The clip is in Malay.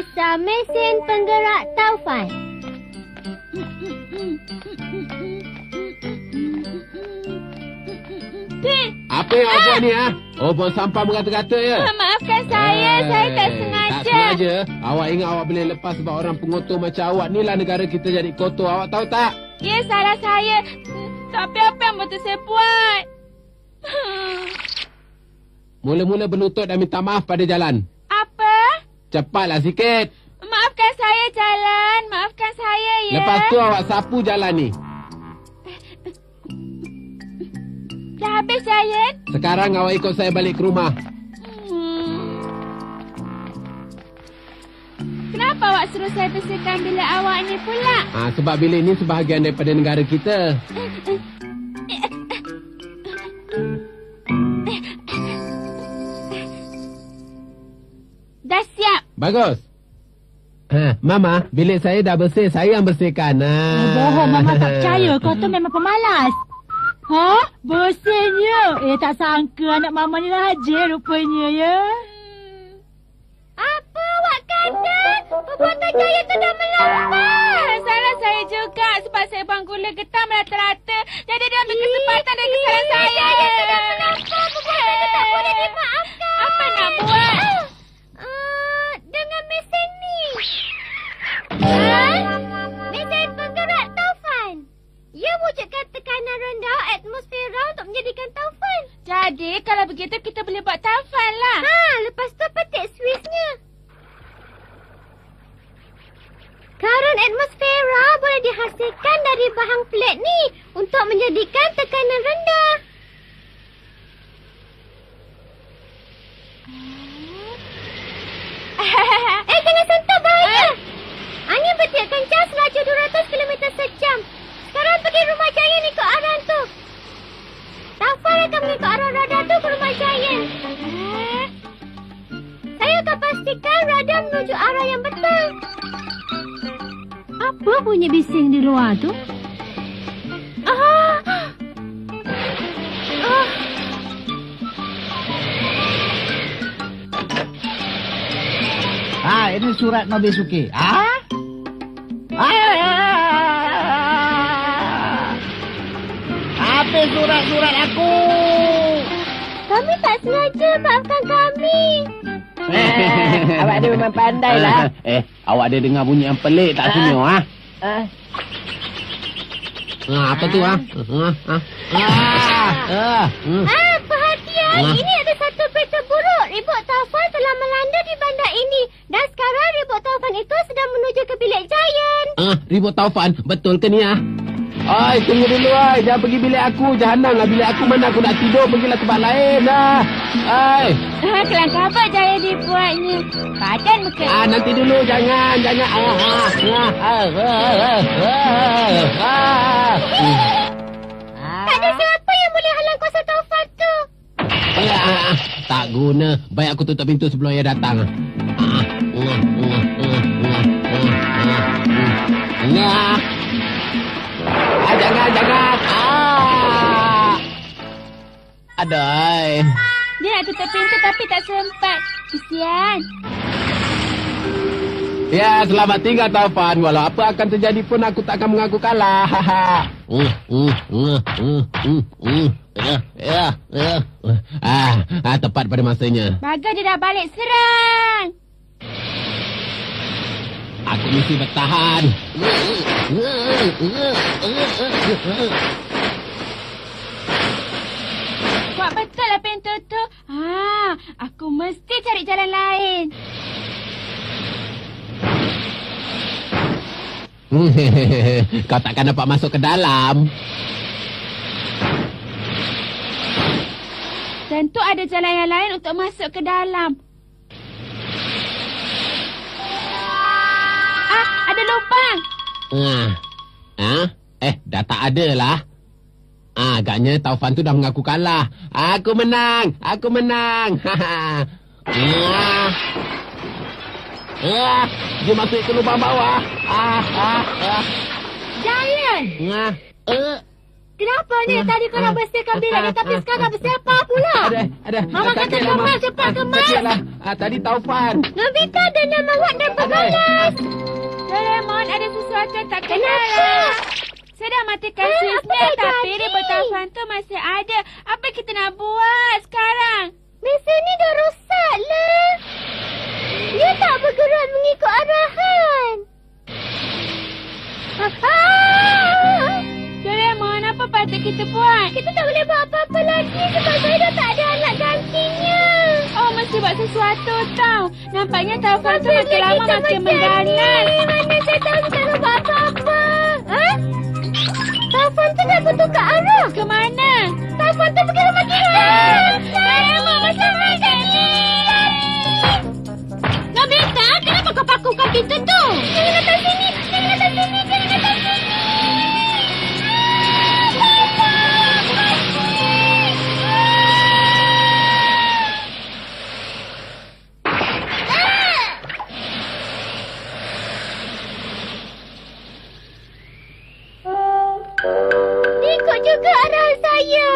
Periksa mesin penggerak taufan. Apa yang awak buat ni, ha? Oh, buang sampah berkata-kata, ya? Maafkan saya tak sengaja. Tak sengaja. Awak ingat awak boleh lepas sebab orang pengotor macam awak ni lah negara kita jadi kotor. Awak tahu tak? Ya, salah saya. Tapi apa yang betul saya buat? Mula-mula berlutut dan minta maaf pada jalan. Apa? Cepatlah sikit. Maafkan saya, Jalan. Maafkan saya, ya. Lepas tu awak sapu jalan ni. Dah habis, Giant? Sekarang awak ikut saya balik ke rumah. Kenapa awak suruh saya bersihkan bilik awak ni pula? Sebab bilik ni sebahagian daripada negara kita. Dah siap. Bagus. Mama, bilik saya dah bersih. Saya yang bersihkan. Bohong, Mama tak percaya. Kau tu memang pemalas. Bersihnya. Tak sangka anak Mama ni rajin rupanya, ya. Apa awak kata? Perbuatan Jaya tu dah melampau. Salah saya juga sebab saya buang gula getah merata-rata. Jadi dia ambil kesempatan dari kesalahan saya. Jaya tu dah melampau. Perbuatan tu tak boleh dimaafkan. Apa nak buat? Dengan mesin ni. Mesin penggerak taufan. Ia wujudkan tekanan rendah atmosfera untuk menjadikan taufan. Jadi, kalau begitu kita boleh buat taufan lah. Lepas tu petik switchnya. Current atmosfera boleh dihasilkan dari bahang plate ni untuk menjadikan tekanan rendah. Jangan sentuh, bahaya. Angin bertiup kencang selaju 200 km sejam. Sekarang pergi rumah Giant ikut arah tu. Taufan akan mengikut arah radar tu ke rumah Giant. Saya akan pastikan radar menuju arah yang betul. Apa bunyi bising di luar tu? Ini surat Nobisuke. Apa surat-surat aku? Kami tak sengaja, maafkan kami. Awak ni memang pandai lah. Awak ada dengar bunyi yang pelik tak senyum, apa tu, Perhatian. Ini ada satu berita buruk. Ribut taufan telah melanda di bandar ini. Dan sekarang ribut taufan itu sedang menuju ke bilik Giant. Ribut taufan? Betul ke ni, tunggu dulu, jangan pergi bilik aku. Jahanam lah bilik aku. Mana aku nak tidur. Pergilah tempat lain, Kelangkah apa Giant dibuatnya? Badan muka. Nanti dulu, jangan. Tak ada siapa yang boleh halang kuasa taufan tu. Tak guna. Baik aku tutup pintu sebelum ia datang. Jangan. Adai. Dia nak tutup pintu tapi tak sempat. Kesian. Ya, selamat tinggal Taufan. Walau apa akan terjadi pun aku tak akan mengaku kalah. Tepat pada masanya. Bagai dia dah balik serang. Aku mesti bertahan. Kuat betul lah pintu tu. Aku mesti cari jalan lain. Kau takkan dapat masuk ke dalam. Tentu ada jalan yang lain untuk masuk ke dalam. Ada lubang. Dah tak ada lah. Agaknya Taufan tu dah mengaku kalah. Aku menang. Dia masuk ke lubang bawah. Giant. Kenapa ni? Tadi kau nak bersihkan bilik ni, tapi sekarang bersepah pula. Ada. Mama kata kemas, cepat kemas. Sakitlah. Tadi Taufan. Nobita dan awak dah bergalas. Doraemon, ada sesuatu yang tak kenal. Sedang matikan switchnya, tapi rebut Taufan tu masih ada. Apa kita nak buat sekarang? Mesin ni dah rosak lah. Dia tak bergerak mengikut arahan. Doraemon, apa patut kita buat? Kita tak boleh buat apa-apa lagi sebab saya dah tak ada alat gantinya. Oh, mesti buat sesuatu tau. Nampaknya Taufan tu makin lama makin mengganas. Mana saya tahu kita nak buat apa-apa? Taufan tu dah bertukar arah. Ke mana? Taufan tu pergi rumah kita. Doraemon, macam mana ni? Nobita, kenapa kau pakukan pintu tu? Jangan datang sini. Jangan datang sini. Jangan datang sini. Ikut juga arah saya.